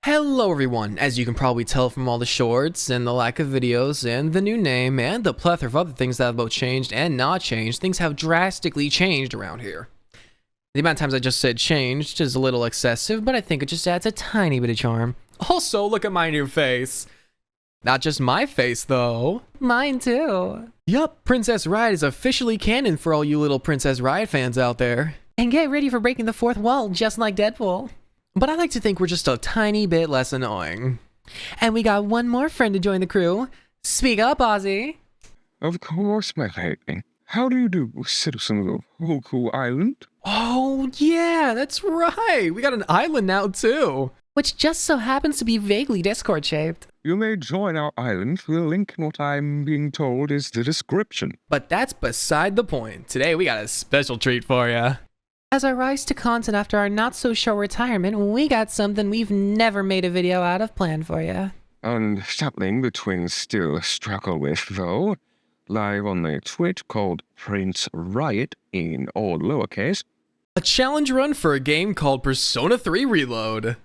Hello everyone, as you can probably tell from all the shorts and the lack of videos and the new name and the plethora of other things that have both changed and not changed, things have drastically changed around here. The amount of times I just said changed is a little excessive, but I think it just adds a tiny bit of charm. Also, look at my new face. Not just my face though, mine too. Yup, Princess Riot is officially canon for all you little Princess Riot fans out there. And get ready for breaking the fourth wall just like Deadpool. But I like to think we're just a tiny bit less annoying. And we got one more friend to join the crew. Speak up, Ozzy. Of course, my lady. How do you do, citizens of Hoku Island? Oh, yeah, that's right. We got an island now, too. Which just so happens to be vaguely Discord-shaped. You may join our island through the link in what I'm being told is the description. But that's beside the point. Today, we got a special treat for you. As I rise to content after our not-so-short retirement, we got something we've never made a video out of planned for you. And something the twins still struggle with, though. Live on the Twitch called Prince Riot in all lowercase. A challenge run for a game called Persona 3 Reload.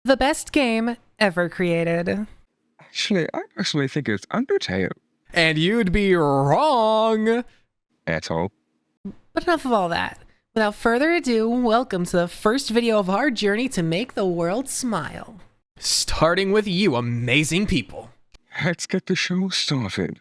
The best game ever created. Actually, I personally think it's Undertale. And you'd be wrong. At all. But enough of all that. Without further ado, welcome to the first video of our journey to make the world smile. Starting with you amazing people. Let's get the show started.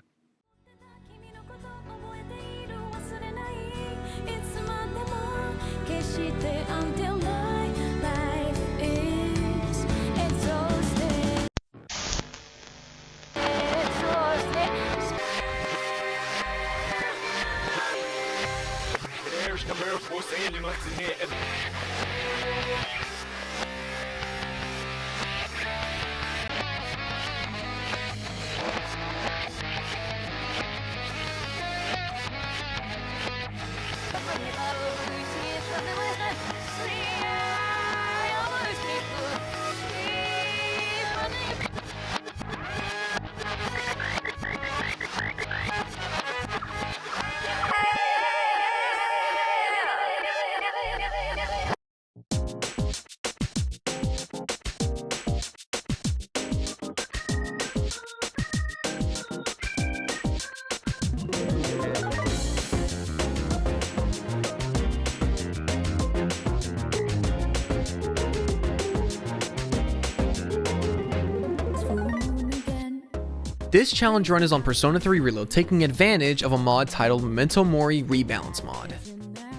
This challenge run is on Persona 3 Reload, taking advantage of a mod titled Memento Mori Rebalance mod.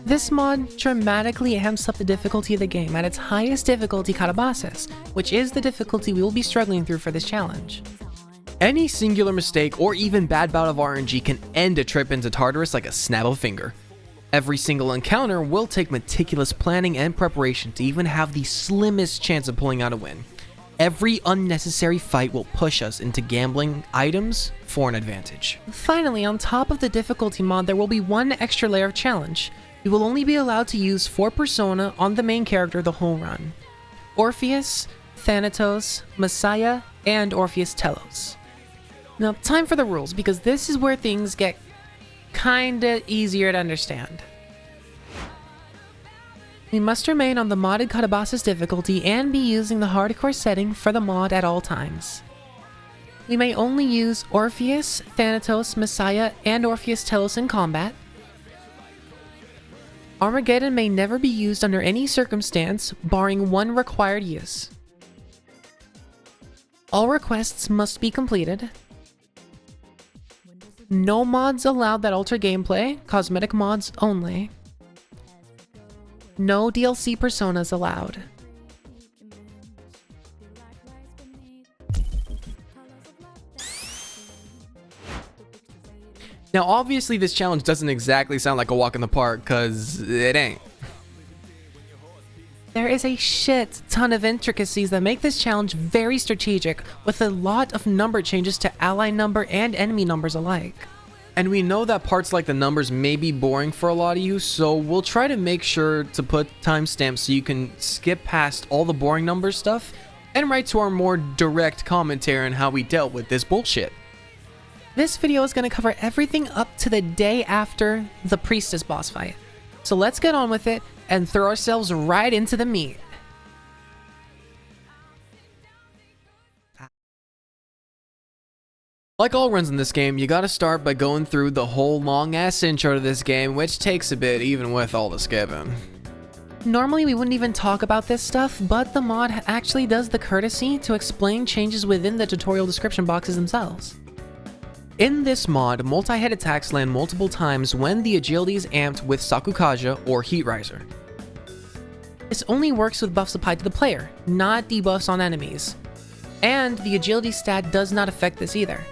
This mod dramatically amps up the difficulty of the game at its highest difficulty Katabasis, which is the difficulty we will be struggling through for this challenge. Any singular mistake or even bad bout of RNG can end a trip into Tartarus like a snap of a finger. Every single encounter will take meticulous planning and preparation to even have the slimmest chance of pulling out a win. Every unnecessary fight will push us into gambling items for an advantage. Finally, on top of the difficulty mod, there will be one extra layer of challenge. We will only be allowed to use 4 persona on the main character the whole run. Orpheus, Thanatos, Messiah, and Orpheus Telos. Now, time for the rules, because this is where things get kinda easier to understand. We must remain on the modded Katabasis difficulty and be using the hardcore setting for the mod at all times. We may only use Orpheus, Thanatos, Messiah, and Orpheus Telos in combat. Armageddon may never be used under any circumstance, barring one required use. All requests must be completed. No mods allowed that alter gameplay, cosmetic mods only. No DLC personas allowed. Now obviously this challenge doesn't exactly sound like a walk in the park, cause it ain't. There is a shit ton of intricacies that make this challenge very strategic, with a lot of number changes to ally number and enemy numbers alike. And we know that parts like the numbers may be boring for a lot of you, so we'll try to make sure to put timestamps so you can skip past all the boring number stuff and right to our more direct commentary on how we dealt with this bullshit. This video is going to cover everything up to the day after the Priestess boss fight. So let's get on with it and throw ourselves right into the meat. Like all runs in this game, you gotta start by going through the whole long-ass intro to this game, which takes a bit even with all the skipping. Normally we wouldn't even talk about this stuff, but the mod actually does the courtesy to explain changes within the tutorial description boxes themselves. In this mod, multi-hit attacks land multiple times when the agility is amped with Sakukaja or Heat Riser. This only works with buffs applied to the player, not debuffs on enemies. And the agility stat does not affect this either.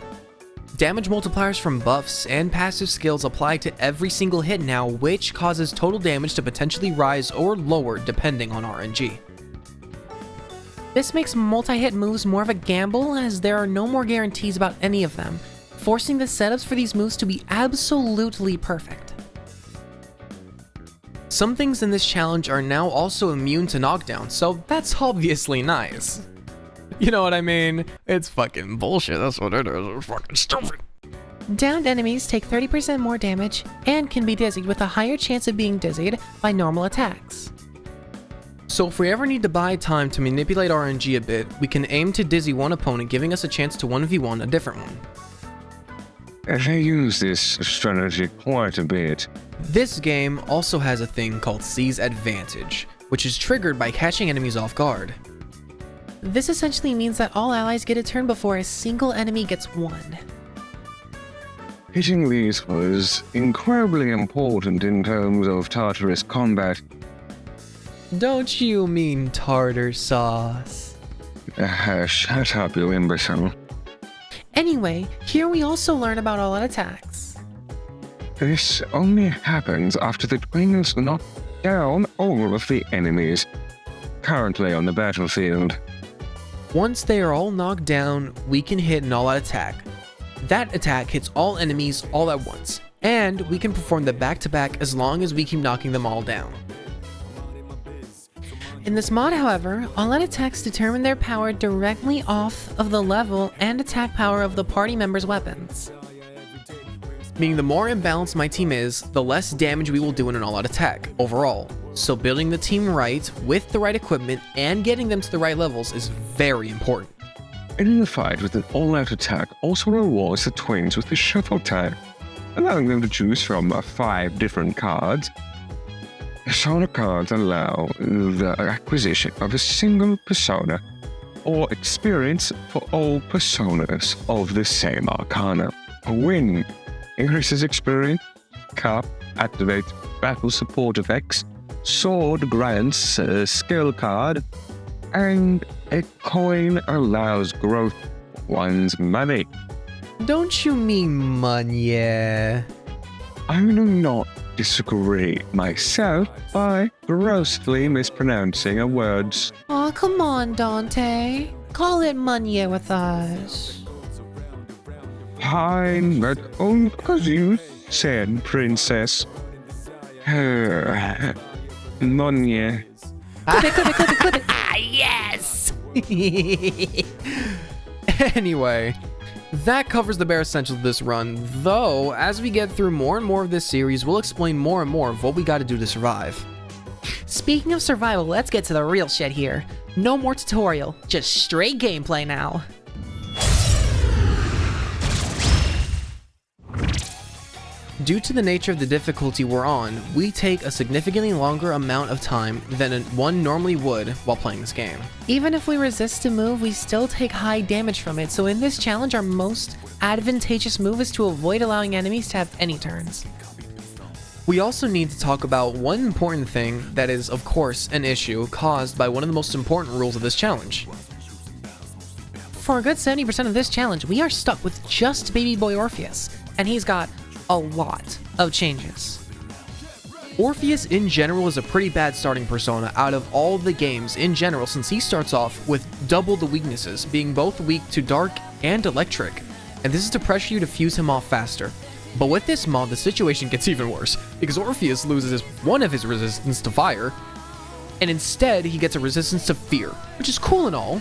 Damage multipliers from buffs and passive skills apply to every single hit now, which causes total damage to potentially rise or lower depending on RNG. This makes multi-hit moves more of a gamble, as there are no more guarantees about any of them, forcing the setups for these moves to be absolutely perfect. Some things in this challenge are now also immune to knockdown, so that's obviously nice. You know what I mean? It's fucking bullshit, that's what it is, it's fucking stupid. Downed enemies take 30% more damage and can be dizzied with a higher chance of being dizzied by normal attacks. So if we ever need to buy time to manipulate RNG a bit, we can aim to dizzy one opponent, giving us a chance to 1v1 a different one. They use this strategy quite a bit. This game also has a thing called Seize Advantage, which is triggered by catching enemies off guard. This essentially means that all allies get a turn before a single enemy gets one. Hitting these was incredibly important in terms of Tartarus combat. Don't you mean tartar sauce? Shut up, you imbecile. Anyway, here we also learn about all-out attacks. This only happens after the twins knock down all of the enemies currently on the battlefield. Once they are all knocked down, we can hit an all-out attack. That attack hits all enemies all at once, and we can perform the back-to-back as long as we keep knocking them all down. In this mod, however, all-out attacks determine their power directly off of the level and attack power of the party members' weapons. Meaning the more imbalanced my team is, the less damage we will do in an all-out attack overall. So building the team right, with the right equipment, and getting them to the right levels is very important. In the fight with an all-out attack also rewards the twins with the shuffle time, allowing them to choose from 5 different cards. Persona cards allow the acquisition of a single persona or experience for all personas of the same arcana. A win increases experience, cup activates battle support effects, sword grants a skill card, and a coin allows growth of one's money. Don't you mean money? I do not disagree myself by grossly mispronouncing a words. Aw, come on, Dante. Call it money with us. Fine, but only because you said, Princess. Money. Clip it. Yes! Anyway, that covers the bare essentials of this run, though as we get through more and more of this series, we'll explain more and more of what we gotta do to survive. Speaking of survival, let's get to the real shit here. No more tutorial, just straight gameplay now. Due to the nature of the difficulty we're on, we take a significantly longer amount of time than one normally would while playing this game. Even if we resist a move, we still take high damage from it, so in this challenge our most advantageous move is to avoid allowing enemies to have any turns. We also need to talk about one important thing that is, of course, an issue caused by one of the most important rules of this challenge. For a good 70% of this challenge, we are stuck with just baby boy Orpheus, and he's got a lot of changes. Orpheus in general is a pretty bad starting persona out of all the games in general, since he starts off with double the weaknesses, being both weak to dark and electric, and this is to pressure you to fuse him off faster. But with this mod, the situation gets even worse, because Orpheus loses one of his resistance to fire, and instead he gets a resistance to fear, which is cool and all,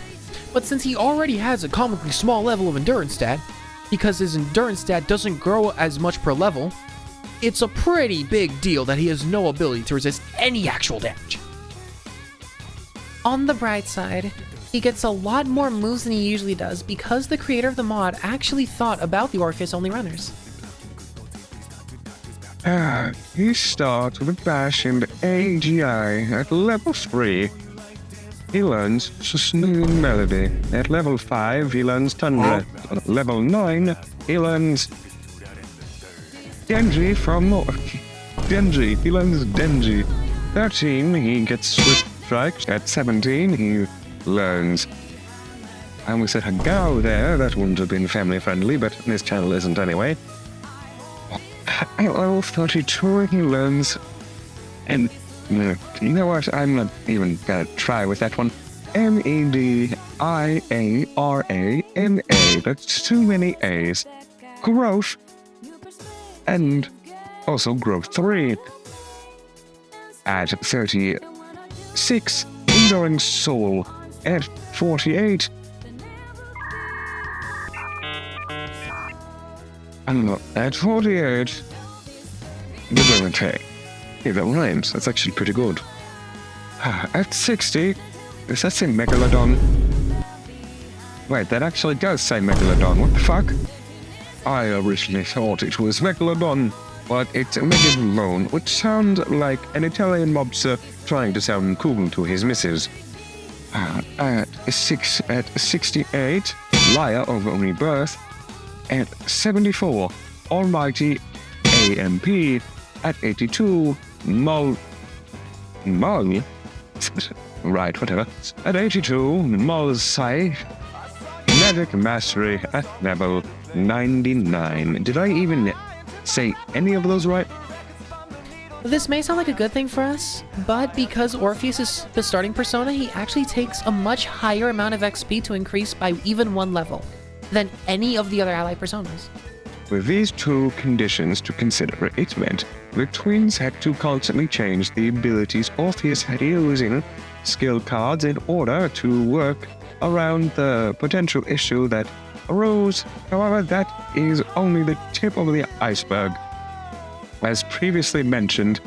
but since he already has a comically small level of endurance stat, because his endurance stat doesn't grow as much per level, it's a pretty big deal that he has no ability to resist any actual damage. On the bright side, He gets a lot more moves than he usually does because the creator of the mod actually thought about the Orpheus-only runners. He starts with a bash in the AGI at level 3. He learns Smooth Melody. At level 5, he learns Thunder. At level 9, he learns Genji from Genji. He learns Genji. 13, he gets Swift Strike. At 17, he learns... I almost said Hagao there. That wouldn't have been family friendly, but this channel isn't anyway. At level 32, he learns... And... you know what? I'm not even gonna try with that one. Mediarana. That's too many A's. Growth. And also growth 3. At 36, Enduring Soul. At 48. And at 48, Divinity. Hey, that rhymes. That's actually pretty good. At 60, does that say Megalodon? Wait, that actually does say Megalodon. What the fuck? I originally thought it was Megalodon, but it's Megalodon, which sounds like an Italian mobster trying to sound cool to his missus. At 68, Liar of Rebirth. At 74, Almighty AMP. At 82, Mol... right, whatever. At 82, Molsai. Magic Mastery at level 99. Did I even say any of those right? This may sound like a good thing for us, but because Orpheus is the starting persona, he actually takes a much higher amount of XP to increase by even 1 level than any of the other allied personas. With these two conditions to consider, it meant the twins had to constantly change the abilities Orpheus had using skill cards in order to work around the potential issue that arose. However, that is only the tip of the iceberg. As previously mentioned,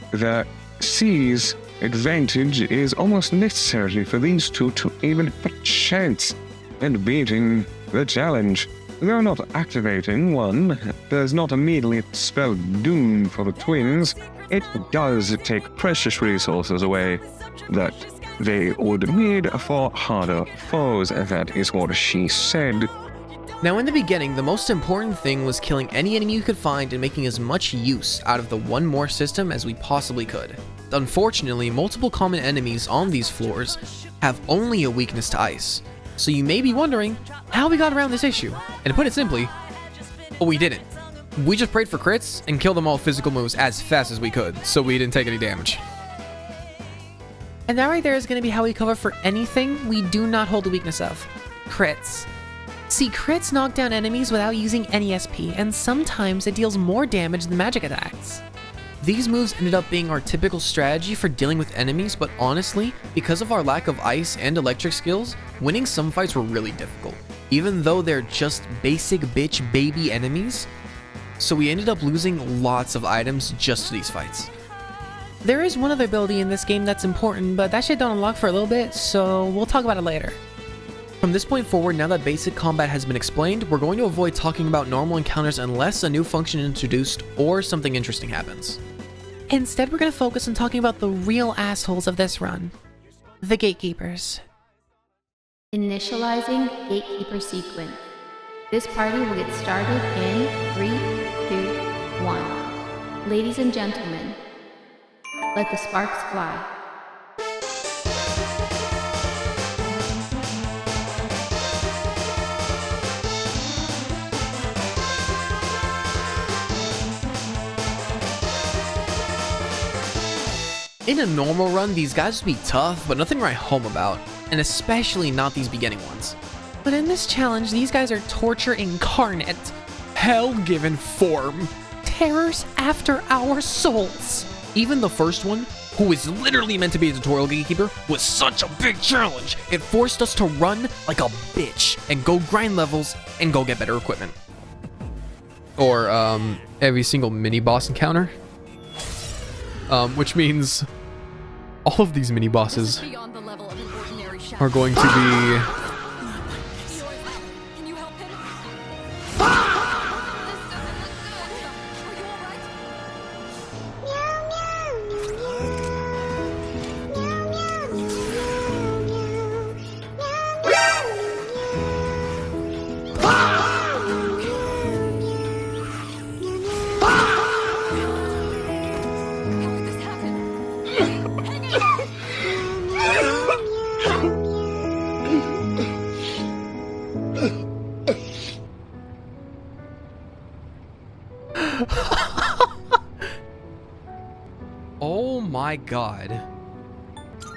the C's advantage is almost necessary for these two to even have a chance at beating the challenge. Though not activating one does not immediately spell doom for the twins, it does take precious resources away that they would need for harder foes, that is what she said. Now in the beginning, the most important thing was killing any enemy you could find and making as much use out of the one more system as we possibly could. Unfortunately, multiple common enemies on these floors have only a weakness to ice. So you may be wondering how we got around this issue. And to put it simply, we didn't. We just prayed for crits and killed them all physical moves as fast as we could, so we didn't take any damage. And that right there is going to be how we cover for anything we do not hold the weakness of. Crits. See, crits knock down enemies without using any SP, and sometimes it deals more damage than magic attacks. These moves ended up being our typical strategy for dealing with enemies, but honestly, because of our lack of ice and electric skills, winning some fights were really difficult, even though they're just basic bitch baby enemies. So we ended up losing lots of items just to these fights. There is one other ability in this game that's important, but that shit don't unlock for a little bit, so we'll talk about it later. From this point forward, now that basic combat has been explained, we're going to avoid talking about normal encounters unless a new function is introduced or something interesting happens. Instead, we're going to focus on talking about the real assholes of this run. The Gatekeepers. Initializing Gatekeeper sequence. This party will get started in 3, 2, 1. Ladies and gentlemen, let the sparks fly. In a normal run, these guys would be tough, but nothing to write home about, and especially not these beginning ones. But in this challenge, these guys are torture incarnate, hell given form, terrors after our souls. Even the first one, who is literally meant to be a tutorial gatekeeper, was such a big challenge. It forced us to run like a bitch and go grind levels and go get better equipment. Or, every single mini-boss encounter. Which means all of these mini-bosses are going to be... Can you help him? Oh my god.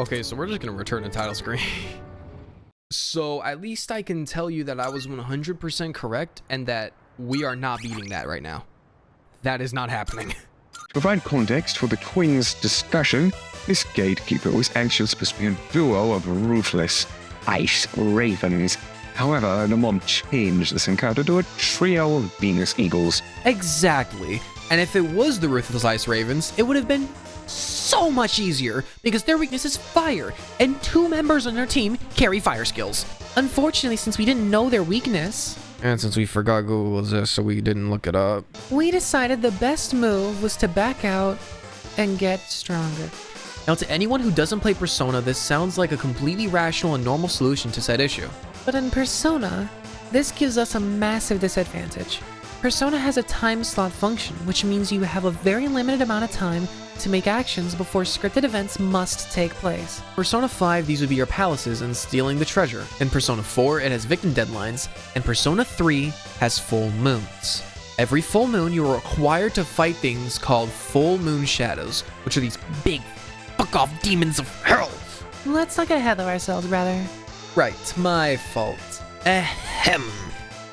Okay, so we're just gonna return the title screen. So at least I can tell you that I was 100% correct and that we are not beating that right now. That is not happening. To provide context for the twins' discussion, this gatekeeper was actually supposed to be a duo of ruthless ice ravens. However, the mob changed this encounter to a trio of Venus eagles. Exactly. And if it was the Ruthless Ice Ravens, it would have been so much easier because their weakness is fire, and 2 members on their team carry fire skills. Unfortunately, since we didn't know their weakness, and since we forgot Google was this, so we didn't look it up, we decided the best move was to back out and get stronger. Now, to anyone who doesn't play Persona, this sounds like a completely rational and normal solution to said issue. But in Persona, this gives us a massive disadvantage. Persona has a time slot function, which means you have a very limited amount of time to make actions before scripted events must take place. Persona 5, these would be your palaces and stealing the treasure. In Persona 4, it has victim deadlines, and Persona 3 has full moons. Every full moon, you are required to fight things called full moon shadows, which are these big fuck-off demons of hell. Let's not get ahead of ourselves, brother. Right, my fault. Ahem.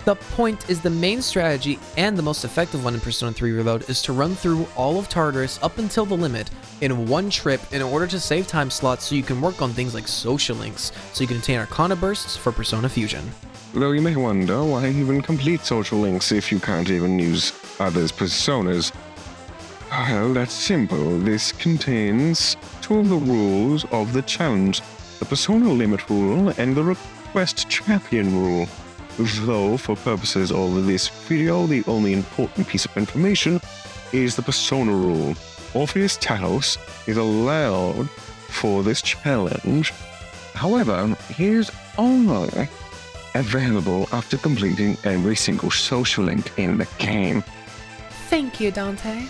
The point is the main strategy and the most effective one in Persona 3 Reload is to run through all of Tartarus up until the limit in one trip in order to save time slots so you can work on things like social links, so you can attain Arcana bursts for Persona Fusion. Though you may wonder why even complete social links if you can't even use others' personas. Well, that's simple. This contains 2 of the rules of the challenge, the Persona Limit rule and the Request Champion rule. Though, for purposes of this video, the only important piece of information is the Persona rule. Orpheus Talos is allowed for this challenge. However, he is only available after completing every single social link in the game. Thank you, Dante.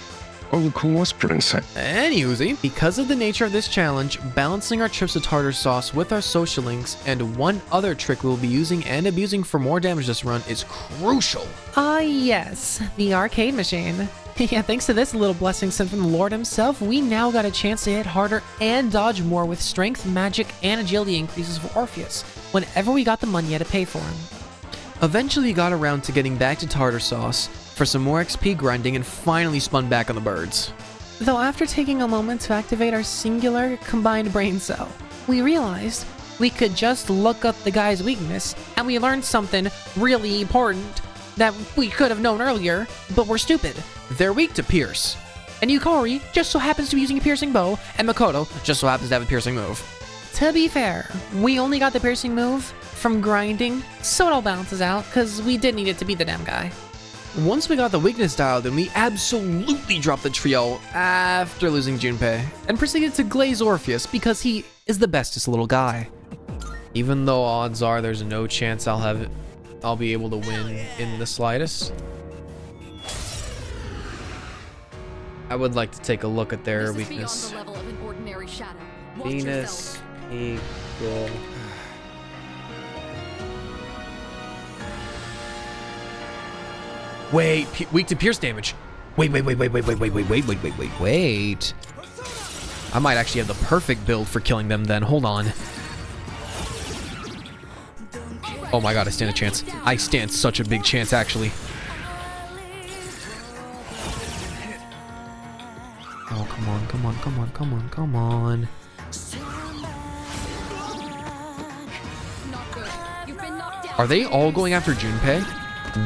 Of course, Princess. Anywho, because of the nature of this challenge, balancing our trips to Tartar Sauce with our social links and one other trick we'll be using and abusing for more damage this run is crucial. Yes, the arcade machine. Yeah, thanks to this little blessing sent from the Lord himself, we now got a chance to hit harder and dodge more with strength, magic, and agility increases for Orpheus, whenever we got the money to pay for him. Eventually got around to getting back to Tartar Sauce for some more XP grinding and finally spun back on the birds. Though after taking a moment to activate our singular combined brain cell, we realized we could just look up the guy's weakness and we learned something really important that we could have known earlier, but we're stupid. They're weak to pierce. And Yukari just so happens to be using a piercing bow, and Makoto just so happens to have a piercing move. To be fair, we only got the piercing move from grinding, so it all balances out, because we did need it to be the damn guy. Once we got the weakness dialed in, we absolutely dropped the trio after losing Junpei, and proceeded to glaze Orpheus because he is the bestest little guy. Even though odds are there's no chance I'll be able to win in the slightest. I would like to take a look at their weakness. Beyond the level of an ordinary shadow. Watch Venus, yourself. equal. Wait, weak to pierce damage. Wait. I might actually have the perfect build for killing them then. Hold on. Oh my god, I stand a chance. I stand such a big chance, actually. Oh, come on. Not good. You've been knocked down. Are they all going after Junpei?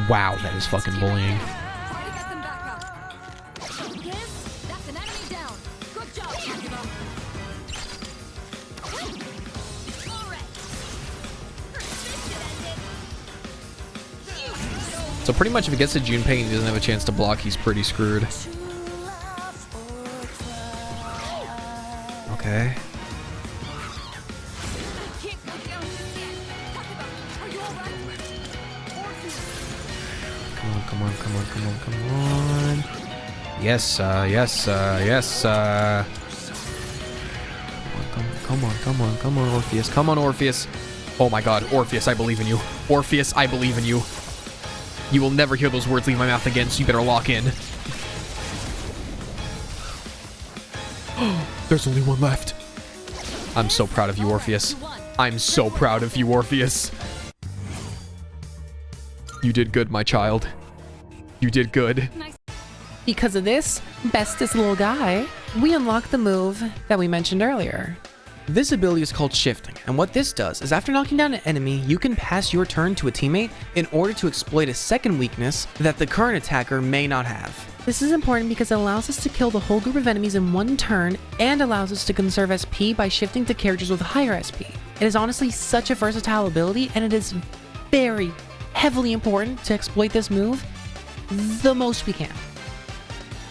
Wow, that is fucking bullying. Try to get them back up. Yes, that's an enemy down. Good job, Angela. All right. So pretty much if he gets to Junpei and he doesn't have a chance to block, he's pretty screwed. Okay. Come on, come on, come on, come on. Yes, yes, yes. Come on, come on, come on, Orpheus. Come on, Orpheus. Oh my god, Orpheus, I believe in you. Orpheus, I believe in you. You will never hear those words leave my mouth again, so you better lock in. There's only one left. I'm so proud of you, Orpheus. I'm so proud of you, Orpheus. You did good, my child. You did good. Because of this, bestest little guy, we unlock the move that we mentioned earlier. This ability is called shifting, and what this does is after knocking down an enemy, you can pass your turn to a teammate in order to exploit a second weakness that the current attacker may not have. This is important because it allows us to kill the whole group of enemies in one turn and allows us to conserve SP by shifting to characters with higher SP. It is honestly such a versatile ability, and it is very heavily important to exploit this move the most we can.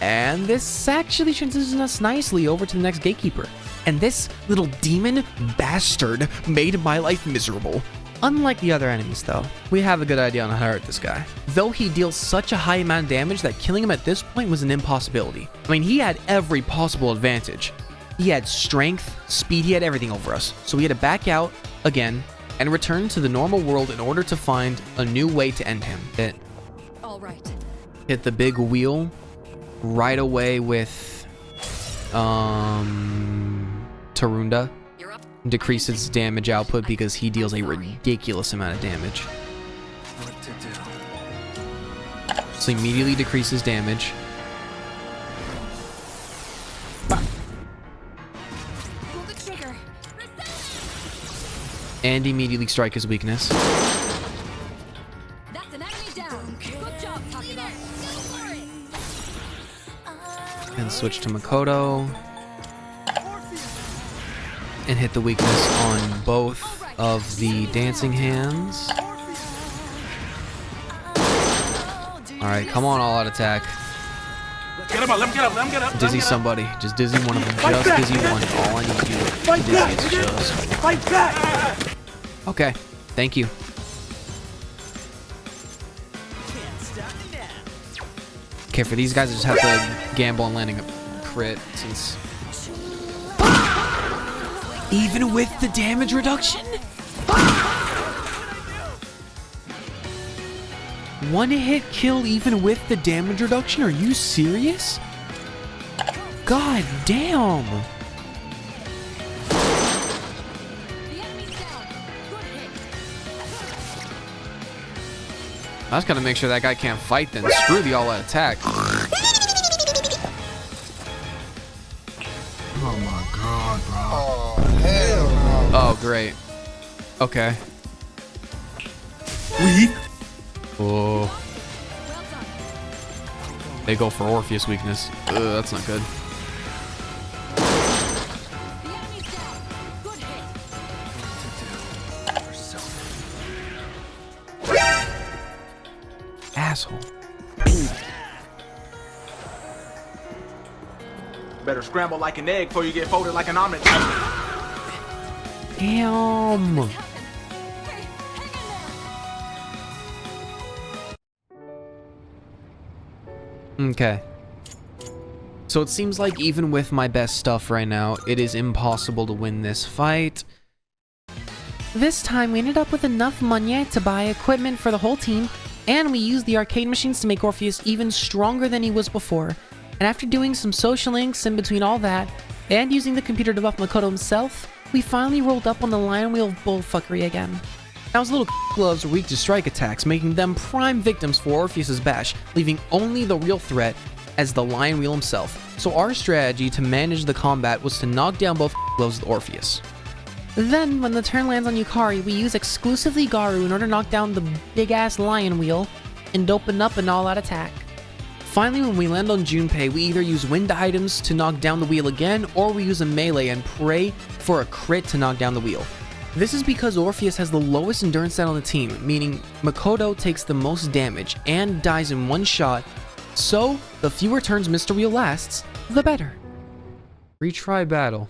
And this actually transitions us nicely over to the next Gatekeeper. And this little demon bastard made my life miserable. Unlike the other enemies though, we have a good idea on how to hurt this guy. Though he deals such a high amount of damage that killing him at this point was an impossibility. I mean, he had every possible advantage. He had strength, speed, he had everything over us. So we had to back out again and return to the normal world in order to find a new way to end him. All right. Hit the big wheel right away with Tarunda. You're up. Decreases damage output because he deals a ridiculous amount of damage. So immediately decreases damage. Pull the trigger. And immediately strike his weakness. That's an enemy down. Good job, Takeda. Go for it. And switch to Makoto. And hit the weakness on both of the dancing hands. Alright, come on, all out attack. Get him up, let him get up, let him get up. Dizzy somebody. Just dizzy one of them. Just dizzy one. All I need to do is just... Fight back! Okay, thank you. Okay, for these guys, I just have to gamble on landing a crit since... Even with the damage reduction? One hit kill even with the damage reduction? Are you serious? God damn! The enemy's down. Good hit. I just gotta make sure that guy can't fight then. Screw the all-out attack. Oh my god, bro. Oh, great. Okay. Weak. Oh. Well done. They go for Orpheus weakness. Ugh, that's not good. The enemy's down. Good hit. Asshole. Better scramble like an egg before you get folded like an omelet. Damn. Hey, hang in there. Okay. So it seems like even with my best stuff right now, it is impossible to win this fight. This time we ended up with enough money to buy equipment for the whole team, and we used the arcade machines to make Orpheus even stronger than he was before. And after doing some social links in between all that, and using the computer to buff Makoto himself, we finally rolled up on the lion wheel of bullfuckery again. Now his little gloves are weak to strike attacks, making them prime victims for Orpheus's bash, leaving only the real threat as the lion wheel himself. So our strategy to manage the combat was to knock down both gloves with Orpheus. Then, when the turn lands on Yukari, we use exclusively Garu in order to knock down the big-ass lion wheel and open up an all-out attack. Finally, when we land on Junpei, we either use wind items to knock down the wheel again, or we use a melee and pray for a crit to knock down the wheel. This is because Orpheus has the lowest endurance stat on the team, meaning Makoto takes the most damage and dies in one shot, so the fewer turns Mr. Wheel lasts, the better. Retry battle.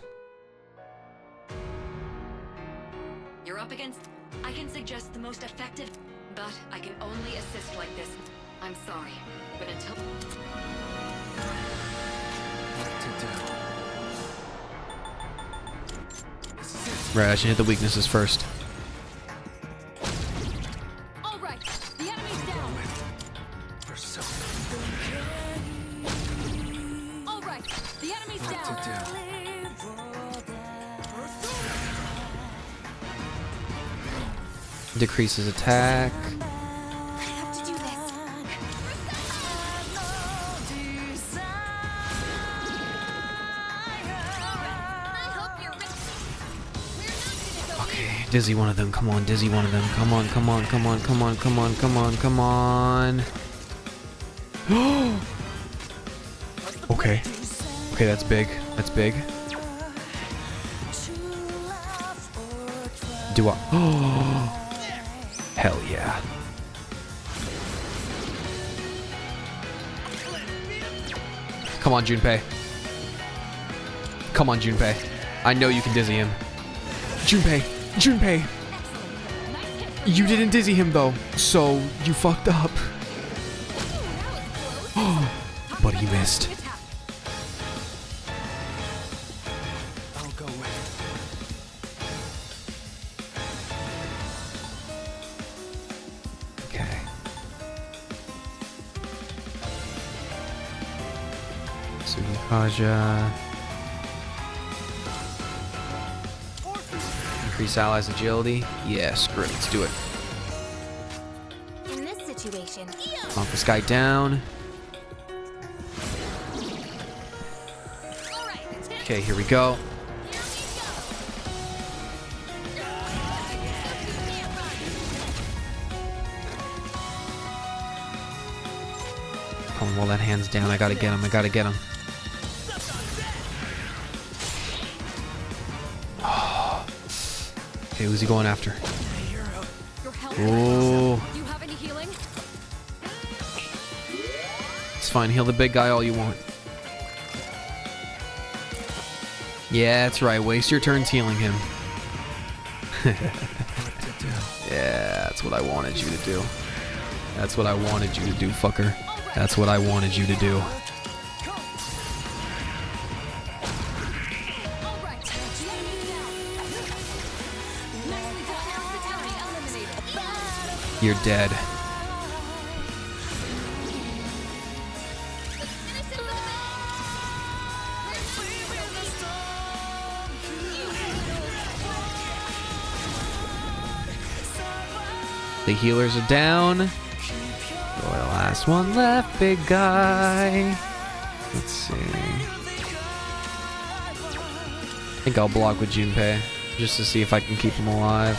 You're up against... I can suggest the most effective, but I can only assist like this. I'm sorry, but until... Right, I should hit the weaknesses first. All right, the enemy's down. All right, the enemy's down. Decreases attack. I have to do this. I hope you're ready. We're not gonna go Okay, dizzy one of them. Come on, dizzy one of them. Come on, come on, come on, come on, come on, come on, come on. Okay. Okay, that's big. That's big. Do I? Oh, hell yeah. Come on, Junpei. Come on, Junpei. I know you can dizzy him. Junpei! Junpei! You didn't dizzy him though, so you fucked up. But he missed. I'll go with Okay. Sugukaja. Increase allies' agility. Yeah, screw it. Let's do it. in this situation. Knock this guy down. All right, Okay, here we go. Come on, roll that hands down. I gotta get him. I gotta get him. Okay, who's he going after? Your health. Oh, Do you have any healing? it's fine. Heal the big guy all you want. Yeah, that's right. Waste your turns healing him. Yeah, that's what I wanted you to do. That's what I wanted you to do, fucker. That's what I wanted you to do. All right, the enemy's down. Nicely done. Enemy eliminated. You're dead. The healers are down. You're the last one left, big guy. Let's see. I think I'll block with Junpei just to see if I can keep him alive.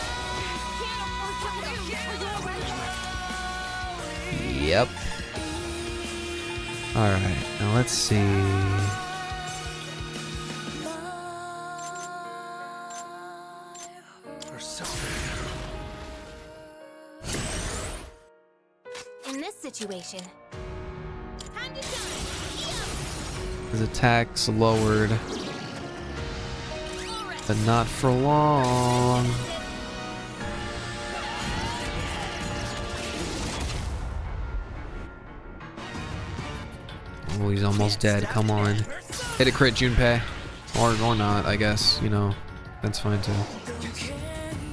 Yep. Alright, now let's see. In this situation. His attack's lowered, but not for long. Oh, he's almost dead. Come on. Hit a crit, Junpei. Or not, I guess. You know, that's fine too.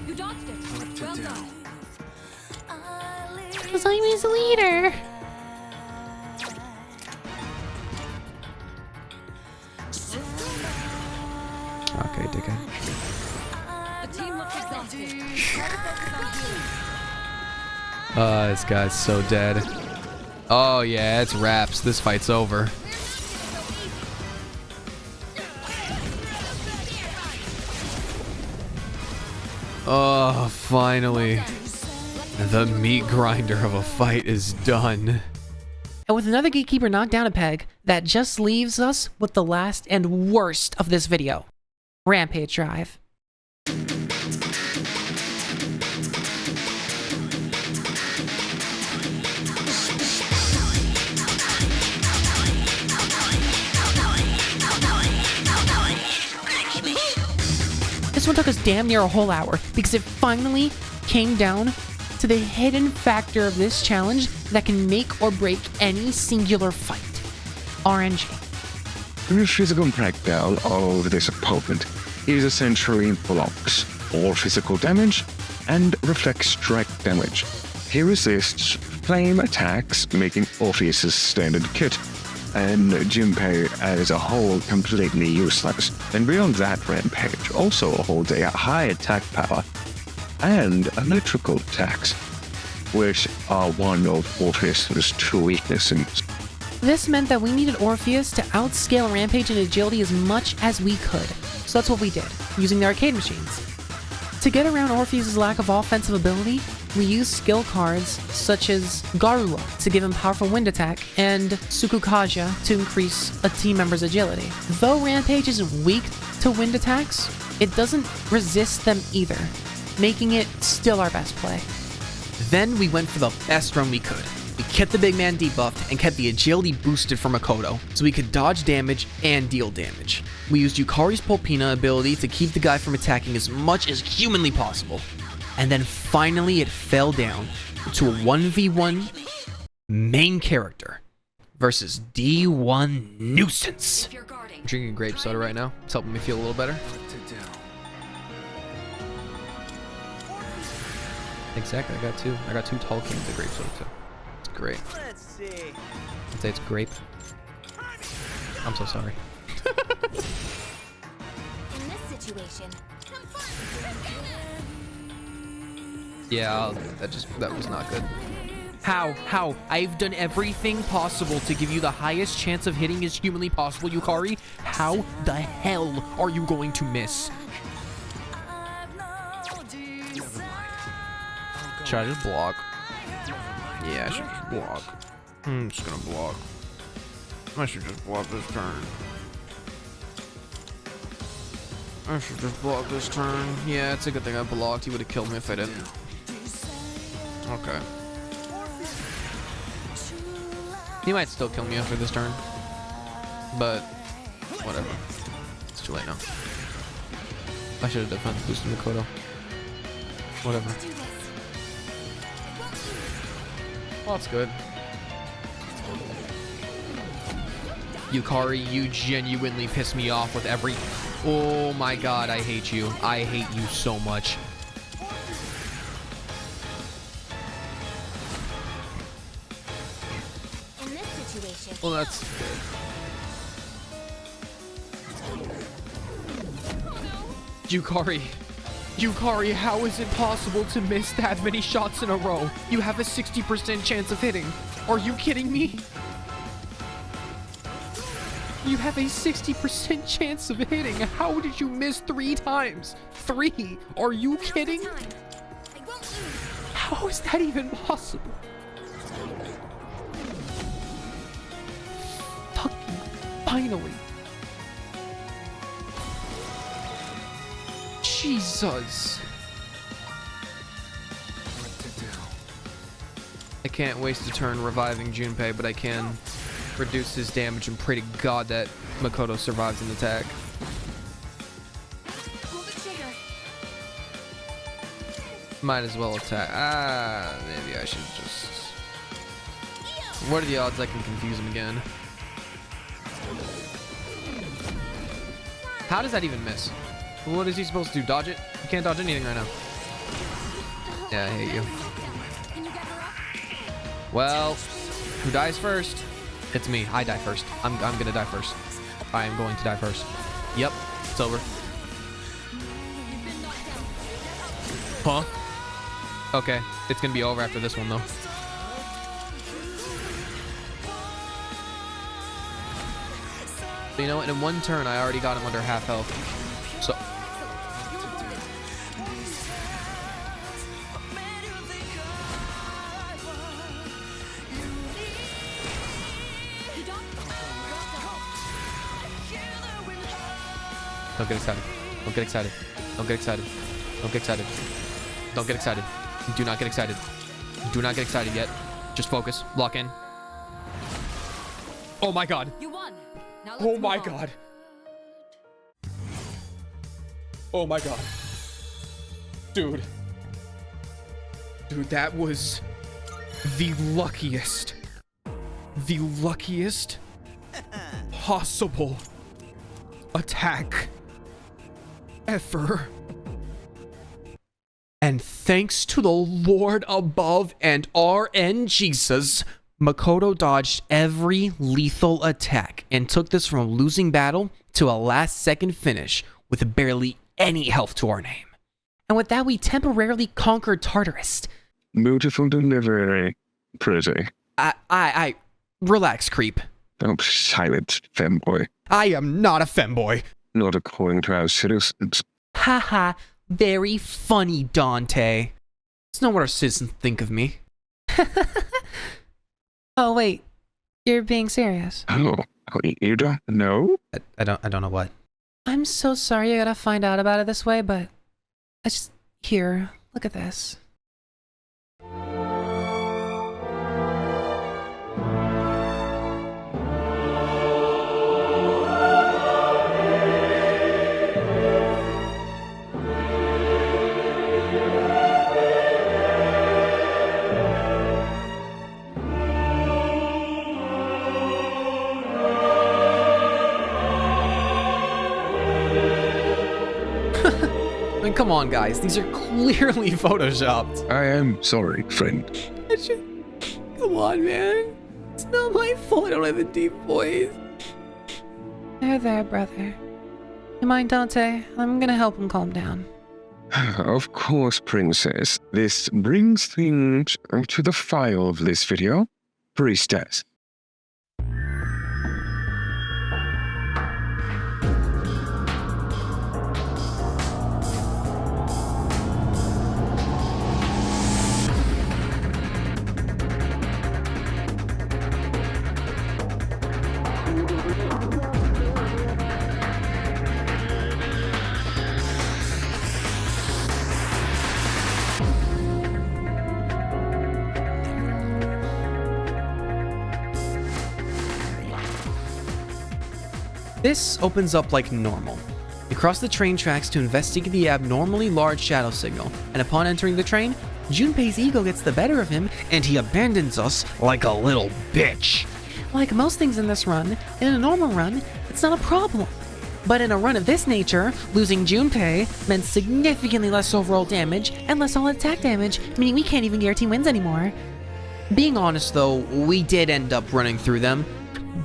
You dodged it. Well done. Because I'm his leader. Okay, dickhead. The team looks exhausted. Try to focus on healing. This guy's so dead. Oh yeah, it's wraps. This fight's over. Oh, finally. The meat grinder of a fight is done. And with another Gatekeeper knocked down a peg, that just leaves us with the last and worst of this video. Rampage Drive. This one took us damn near a whole hour because it finally came down to the hidden factor of this challenge that can make or break any singular fight. RNG. The physical breakdown of this opponent is essentially blocks all physical damage and reflects strike damage. He resists flame attacks, making Orpheus' standard kit, and Junpei as a whole completely useless. And beyond that, Rampage also holds a high attack power and electrical attacks, which are one of Orpheus' two weaknesses. This meant that we needed Orpheus to outscale Rampage in agility as much as we could. So that's what we did, using the arcade machines. To get around Orpheus' lack of offensive ability, we used skill cards such as Garula to give him powerful wind attack, and Tsukukaja to increase a team member's agility. Though Rampage is weak to wind attacks, it doesn't resist them either, making it still our best play. Then we went for the best run we could. We kept the big man debuffed and kept the agility boosted for Makoto, so we could dodge damage and deal damage. We used Yukari's Pulpina ability to keep the guy from attacking as much as humanly possible. And then finally it fell down to a 1v1 main character versus D1 Nuisance. If you're guarding, I'm drinking grape soda right now. It's helping me feel a little better. Exactly, I got two tall cans of grape soda too. It's great. Let's see. I'd say it's grape. I'm so sorry. In this situation, Yeah, that was not good. How? I've done everything possible to give you the highest chance of hitting as humanly possible, Yukari. How the hell are you going to miss? Should I just block? Yeah, I should just block. I'm just gonna block. I should just block this turn. I should just block this turn. Yeah, it's a good thing I blocked. He would have killed me if I didn't. Okay. He might still kill me after this turn. But, whatever. It's too late now. I should have defense boosted Makoto. Whatever. Well, that's good. Yukari, you genuinely piss me off with every... Oh my god, I hate you. I hate you so much. in this situation, Well, that's good. Yukari, how is it possible to miss that many shots in a row? You have a 60% chance of hitting. Are you kidding me? You have a 60% chance of hitting. How did you miss 3 times? 3? Are you kidding? I won't lose. How is that even possible? Fucking finally. Jesus. I can't waste a turn reviving Junpei, but I can reduce his damage and pray to God that Makoto survives an attack. Pull the trigger. Might as well attack. Maybe I should just... What are the odds I can confuse him again? How does that even miss? What is he supposed to do? Dodge it? You can't dodge anything right now. Yeah, I hate you. Can you get her up? Well, who dies first? It's me. I die first. I'm gonna die first. I am going to die first. Yep, it's over. Huh? Okay, it's gonna be over after this one though. But you know what? In one turn, I already got him under half health. So. Don't get excited. Don't get excited. Don't get excited. Don't get excited. Don't get excited. Do not get excited. Do not get excited yet. Just focus. Lock in. Oh my god. you won. Now let's Oh move my on. god. Oh my god. Dude. Dude, that was the luckiest possible attack ever. And thanks to the Lord above and RN Jesus, Makoto dodged every lethal attack and took this from a losing battle to a last-second finish with barely any health to our name. And with that, we temporarily conquered Tartarus. Beautiful delivery. Pretty. I relax, creep. Oh, silent, femboy. I am not a femboy. Not according to our citizens. Haha, very funny, Dante. It's not what our citizens think of me. Oh, wait. You're being serious. Oh, you don't know? I don't know what. I'm so sorry I gotta find out about it this way, but I just... Here, look at this. I mean, come on, guys. These are clearly photoshopped. I am sorry, friend. Come on, man. It's not my fault I don't have a deep voice. There, brother. You mind, Dante? I'm gonna help him calm down. Of course, Princess. This brings things to the file of this video. Priestess. This opens up like normal. We cross the train tracks to investigate the abnormally large shadow signal, and upon entering the train, Junpei's ego gets the better of him, and he abandons us like a little bitch. Like most things in this run, in a normal run, it's not a problem. But in a run of this nature, losing Junpei meant significantly less overall damage and less solid attack damage, meaning we can't even guarantee wins anymore. Being honest though, we did end up running through them.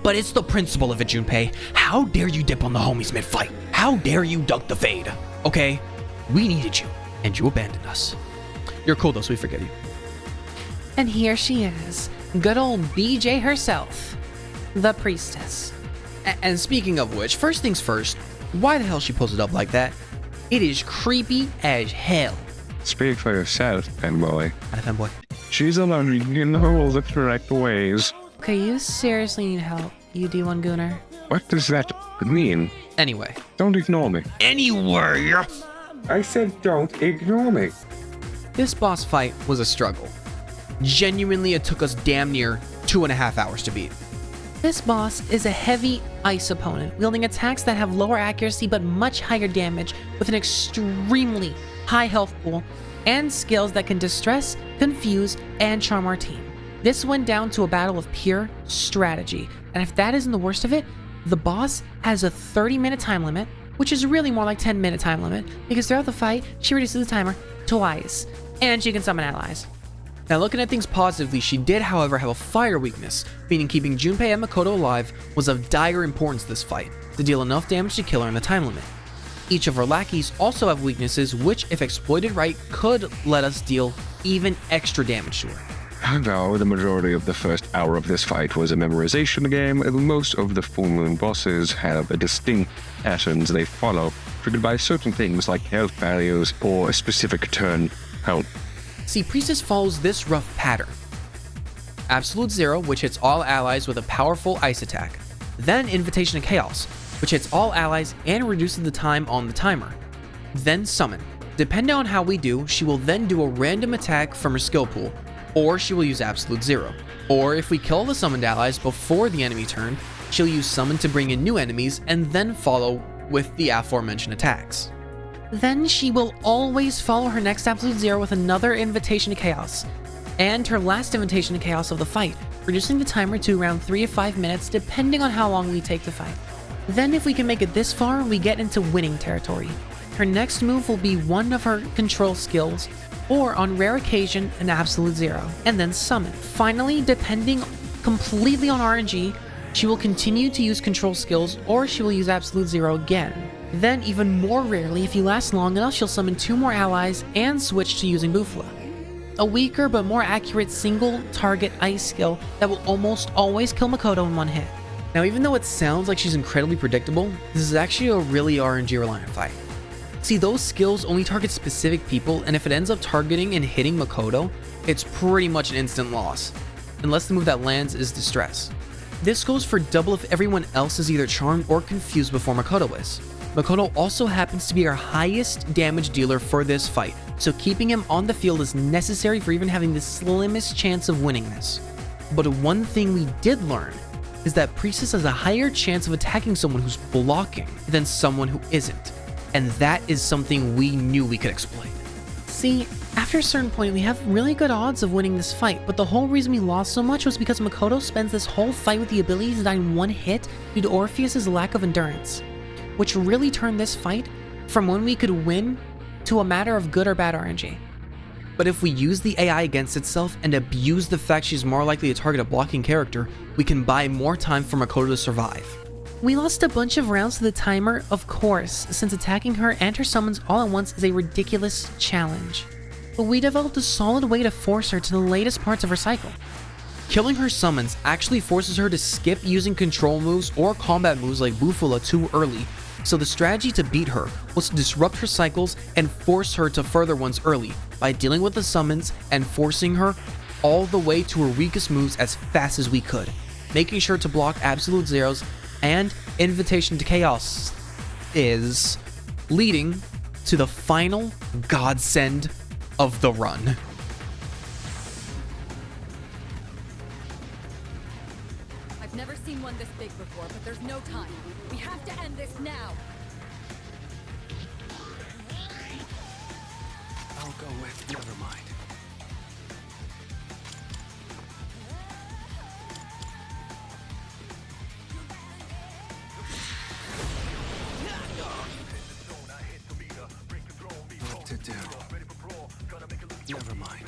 But it's the principle of it, Junpei. How dare you dip on the homies mid-fight? How dare you duck the fade? Okay, we needed you, and you abandoned us. You're cool though, so we forget you. And here she is, good old BJ herself, the Priestess. And speaking of which, first things first, why the hell she posted up like that? It is creepy as hell. Speak for yourself, fanboy. Not a fanboy. She's allowing in all the correct ways. Okay, you seriously need help, you D1 Gooner. What does that mean? Anyway. Don't ignore me. Anyway! I said don't ignore me. This boss fight was a struggle. Genuinely, it took us damn near 2.5 hours to beat. This boss is a heavy ice opponent, wielding attacks that have lower accuracy but much higher damage, with an extremely high health pool, and skills that can distress, confuse, and charm our team. This went down to a battle of pure strategy, and if that isn't the worst of it, the boss has a 30-minute time limit, which is really more like 10-minute time limit, because throughout the fight, she reduces the timer twice, and she can summon allies. Now looking at things positively, she did however have a fire weakness, meaning keeping Junpei and Makoto alive was of dire importance this fight, to deal enough damage to kill her in the time limit. Each of her lackeys also have weaknesses which, if exploited right, could let us deal even extra damage to her. Though the majority of the first hour of this fight was a memorization game, most of the full moon bosses have a distinct patterns they follow, triggered by certain things like health values or a specific turn count. See, Priestess follows this rough pattern. Absolute Zero, which hits all allies with a powerful ice attack. Then Invitation to Chaos, which hits all allies and reduces the time on the timer. Then Summon. Depending on how we do, she will then do a random attack from her skill pool, or she will use Absolute Zero. Or if we kill the summoned allies before the enemy turn, she'll use Summon to bring in new enemies and then follow with the aforementioned attacks. Then she will always follow her next Absolute Zero with another Invitation to Chaos, and her last Invitation to Chaos of the fight, reducing the timer to around 3 to 5 minutes depending on how long we take to fight. Then if we can make it this far, we get into winning territory. Her next move will be one of her control skills, or on rare occasion, an Absolute Zero, and then summon. Finally, depending completely on RNG, she will continue to use control skills, or she will use Absolute Zero again. Then, even more rarely, if you last long enough, she'll summon 2 more allies and switch to using Bufla, a weaker but more accurate single target ice skill that will almost always kill Makoto in one hit. Now, even though it sounds like she's incredibly predictable, this is actually a really RNG reliant fight. See, those skills only target specific people, and if it ends up targeting and hitting Makoto, it's pretty much an instant loss, unless the move that lands is Distress. This goes for double if everyone else is either charmed or confused before Makoto is. Makoto also happens to be our highest damage dealer for this fight, so keeping him on the field is necessary for even having the slimmest chance of winning this. But one thing we did learn is that Priestess has a higher chance of attacking someone who's blocking than someone who isn't, and that is something we knew we could exploit. See, after a certain point, we have really good odds of winning this fight, but the whole reason we lost so much was because Makoto spends this whole fight with the ability to die in one hit due to Orpheus's lack of endurance, which really turned this fight from when we could win to a matter of good or bad RNG. But if we use the AI against itself and abuse the fact she's more likely to target a blocking character, we can buy more time for Makoto to survive. We lost a bunch of rounds to the timer, of course, since attacking her and her summons all at once is a ridiculous challenge. But we developed a solid way to force her to the latest parts of her cycle. Killing her summons actually forces her to skip using control moves or combat moves like Bufula too early, so the strategy to beat her was to disrupt her cycles and force her to further ones early by dealing with the summons and forcing her all the way to her weakest moves as fast as we could, making sure to block Absolute Zeros and Invitation to Chaos is leading to the final godsend of the run. I've never seen one this big before, but there's no time. We have to end this now. I'll go with. Never mind. What to do? Never mind.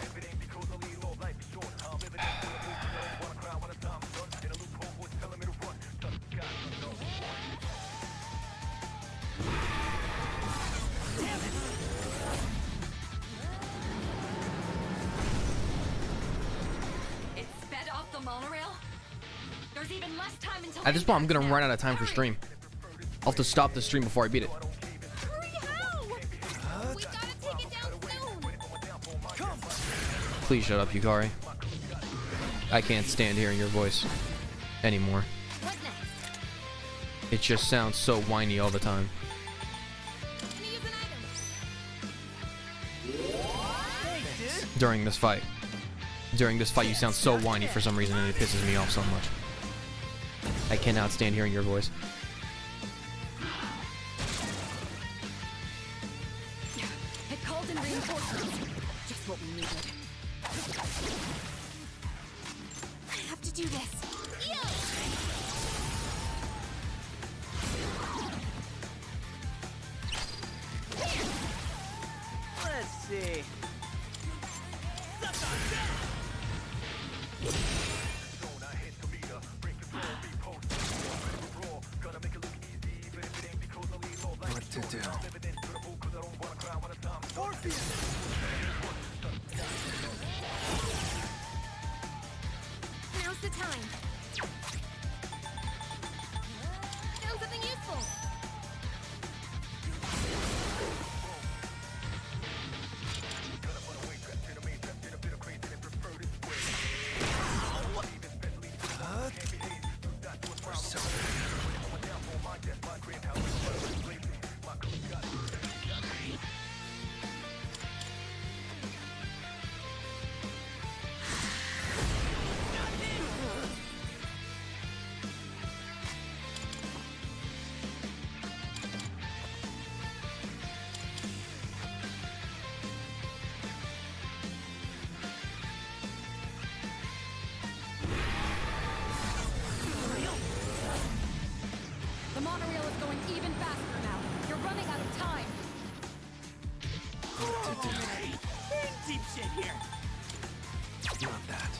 It sped off the monorail? There's even less time until At this point, I'm gonna run out of time for stream. I'll have to stop the stream before I beat it. Hurry, how? We gotta take it down soon. Please shut up, Yukari. I can't stand hearing your voice anymore. What next? It just sounds so whiny all the time. Gonna use an item. During this fight. During this fight, you sound so whiny for some reason, and it pisses me off so much. I cannot stand hearing your voice. It called in reinforcements. Just what we needed. I have to do this. Let's see. What to do? Now's the time. Found something useful. Not that.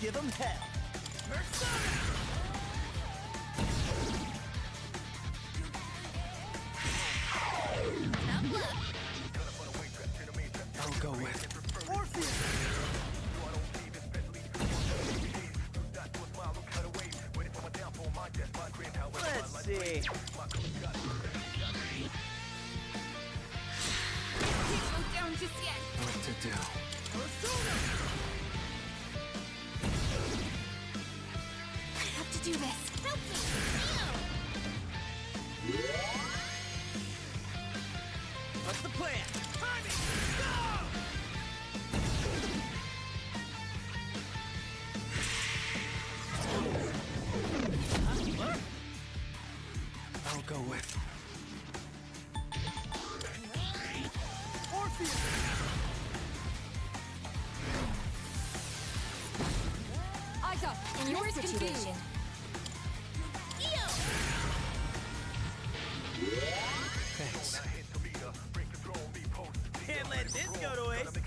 Give him hell. I'll go with. Let's see. Can't go down just yet. What to do? I have to do this. Help me. What's the plan? I'll go with. Aja, in your situation. Thanks. Can't let this go to waste.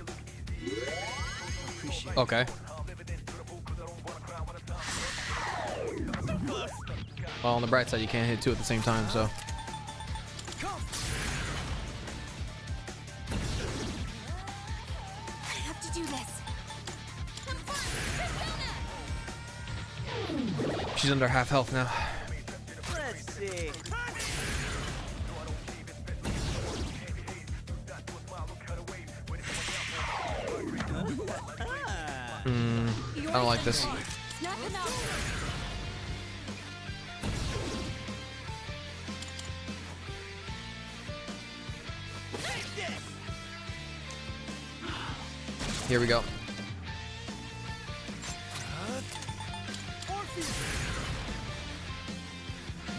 Appreciate Okay. Well, on the bright side, you can't hit two at the same time, so. I have to do this. Have fun, Persona! She's under half health now. Let's see. I don't like this. Snap him out. Here we go.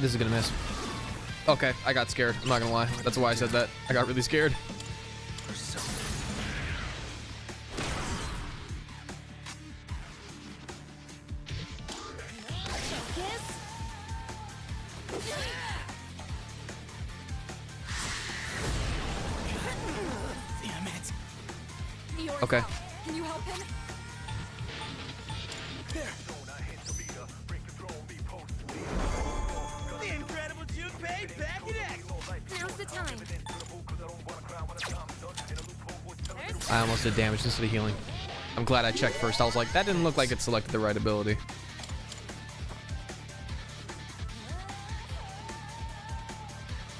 This is gonna miss. Okay, I got scared. I'm not gonna lie. That's why I said that. I got really scared. Damn it. Fior's Okay. up. Can you help him? The incredible Junpei back in action. Now's the time. I almost did damage instead of healing. I'm glad I checked first. I was like, that didn't look like it selected the right ability.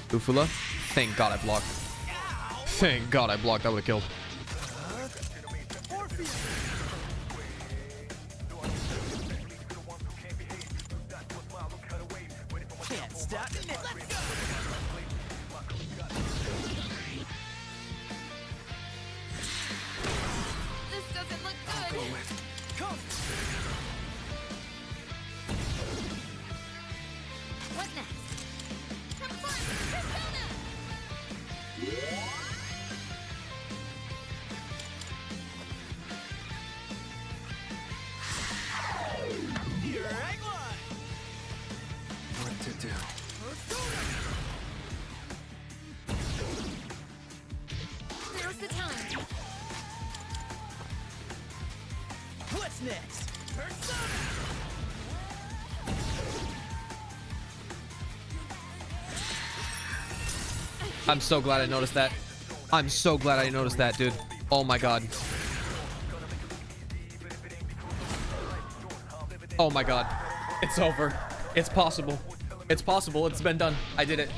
Ufula? Thank God I blocked. Thank God I blocked. That would have killed. Can't stop me. Let's go. This doesn't look I'll go good. with. Come. What next? Have fun, Persona! You're right line. What to do? Now's the time. What's next? Persona. I'm so glad I noticed that. I'm so glad I noticed that, dude. Oh my God. Oh my God. It's over. It's possible. It's possible. It's been done. I did it.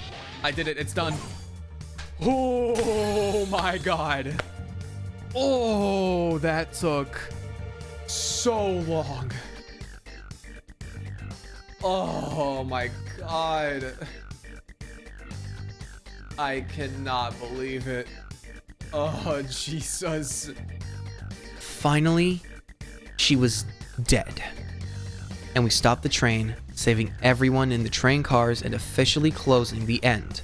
I did it. It's done. Oh my God. Oh, that took so long. Oh my God. I cannot believe it. Oh, Jesus. Finally, she was dead. And we stopped the train saving everyone in the train cars and officially closing the end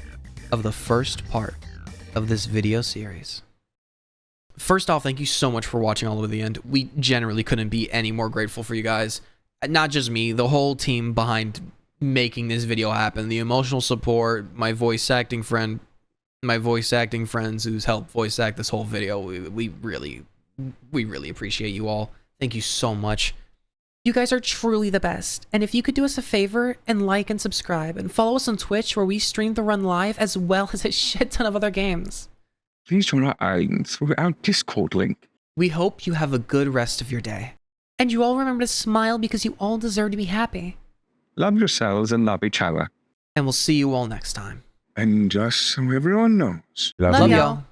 of the first part of this video series. First off, thank you so much for watching all the way to the end. We generally couldn't be any more grateful for you guys. Not just me, the whole team behind making this video happen. The emotional support, my voice acting friends who's helped voice act this whole video. We really appreciate you all. Thank you so much. You guys are truly the best, and if you could do us a favor and like and subscribe and follow us on Twitch where we stream the run live as well as a shit ton of other games. Please join our islands through our Discord link. We hope you have a good rest of your day. And you all remember to smile because you all deserve to be happy. Love yourselves and love each other. And we'll see you all next time. And just so everyone knows, Love y'all. y'all.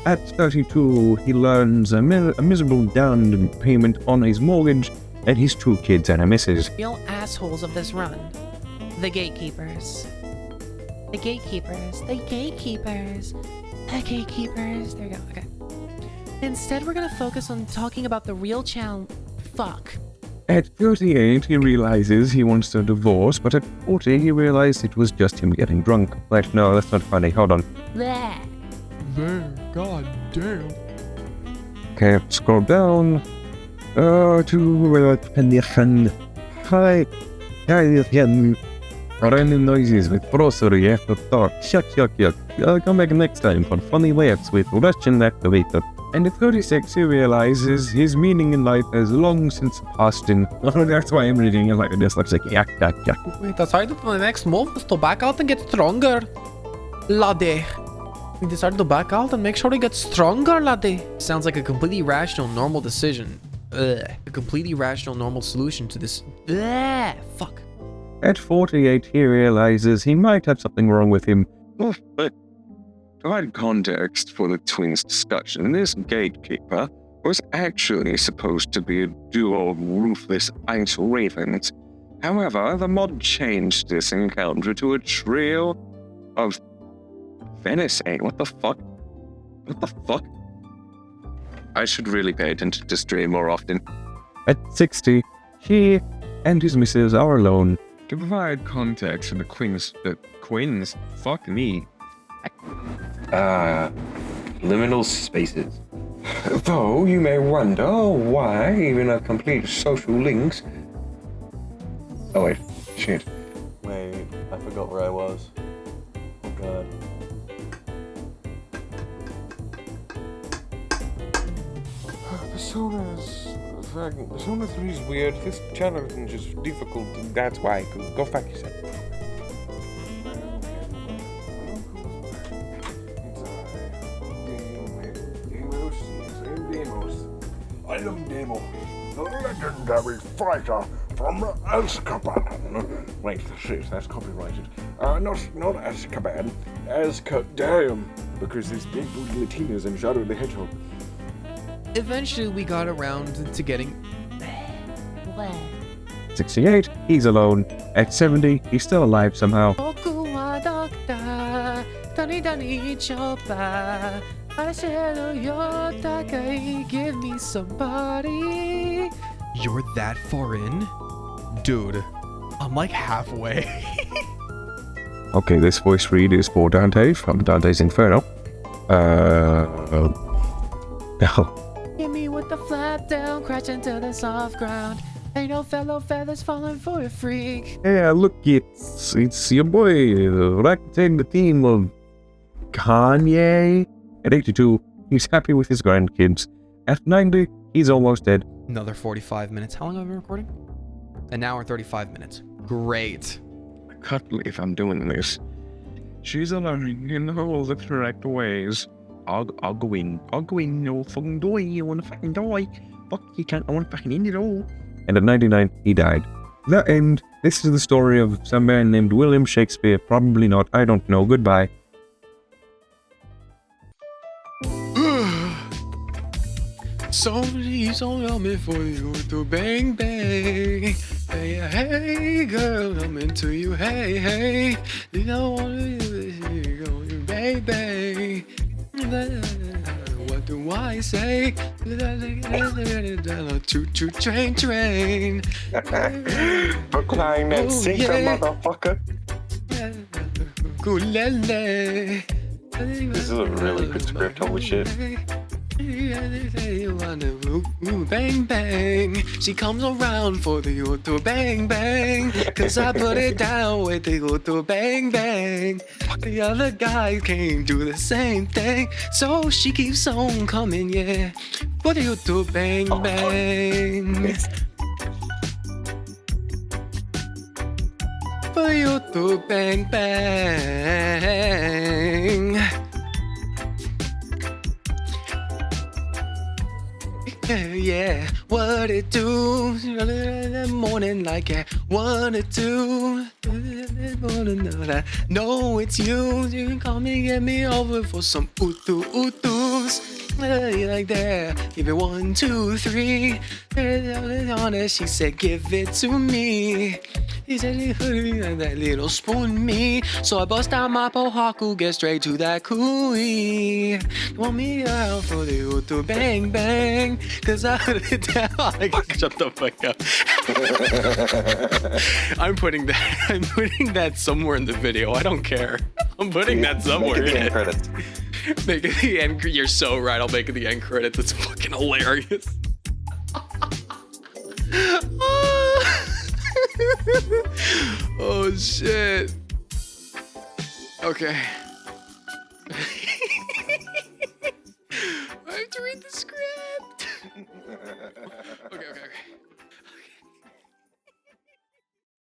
At 32, he learns a miserable down payment on his mortgage and his 2 kids and a missus. Real assholes of this run. The Gatekeepers. The Gatekeepers. The Gatekeepers. The Gatekeepers. There we go. Okay. Instead, we're gonna focus on talking about the real challenge. Fuck. At 38, he realizes he wants a divorce, but at 40, he realized it was just him getting drunk. Like, no, that's not funny. Hold on. Bleh. God damn. Okay, scroll down. To the friend. Hi again. Random noises with grocery after dark. Yuck. I'll come back next time for funny laughs with Russian activator. And at 36, he realizes his meaning in life has long since passed in. That's why I'm reading it like this. Looks like yak. We decided the next move was to back out and get stronger. Laddie. We decided to back out and make sure we get stronger, laddie. Sounds like a completely rational, normal decision. A completely rational, normal solution to this. Fuck. At 48, he realizes he might have something wrong with him. But to provide context for the twins' discussion, this gatekeeper was actually supposed to be a duo of ruthless ice ravens. However, the mod changed this encounter to a trio of Venice. What the fuck? I should really pay attention to stream more often. At 60, he and his missus are alone. To provide context for the Queens, fuck me. Liminal spaces. Though you may wonder why even a complete social links. Oh wait, shit. Wait, I forgot where I was. Oh god. Persona 3 is weird. This channel is just difficult. That's why. Go fuck yourself. I am Demo, the legendary fighter from Azkaban. Wait, shit, that's copyrighted. Not Azkaban, Damn, because there's Big Booty Latinas and Shadow the Hedgehog. Eventually, we got around to getting. 68, he's alone. At 70, he's still alive somehow. Give me somebody. You're that far in? Dude, I'm like halfway. Okay, this voice read is for Dante from Dante's Inferno. No. Hit me with the flap down, crash into the soft ground. Ain't no fellow feathers falling for a freak. Yeah, look, it's your boy, racketing the theme of Kanye. At 82, he's happy with his grandkids. At 90, he's almost dead. Another 45 minutes. How long have I been recording? An hour and 35 minutes. Great. I can't believe I'm doing this. She's learning in all the correct ways. I'll go in, you'll fucking die, you wanna fucking die. Fuck, you can't, I wanna fucking end it all. And at 99, he died. The end. This is the story of some man named William Shakespeare. Probably not, I don't know. Goodbye. So she's so yummy for you to bang bang. Hey, hey, girl, I'm into you. Hey, hey, you don't want to do this, you bang bang. What do I say? Choo choo train train. Proclaim that secret, motherfucker. Kulele. This is a really good script, holy shit. Bang bang, she comes around for the auto bang bang. Cause I put it down with the auto bang bang. The other guys can't do the same thing, so she keeps on coming, yeah. For the auto bang bang. For the auto bang bang. Yeah, what it do? In the morning like what it do? No, it's you. You can call me, get me over for some utu utus. Like that, give it 1, 2, 3. On it, she said, give it to me. He said, that little spoon me. So I bust out my pohaku, get straight to that cooey. Want me out for the utu bang bang. Cause I put it down. Shut the fuck up. I'm putting that somewhere in the video. I don't care. I'm putting that somewhere in it. Credits. Make it the end. You're so right. I'll make it the end credits. It's fucking hilarious. Oh shit. Okay. I have to read the script. Okay.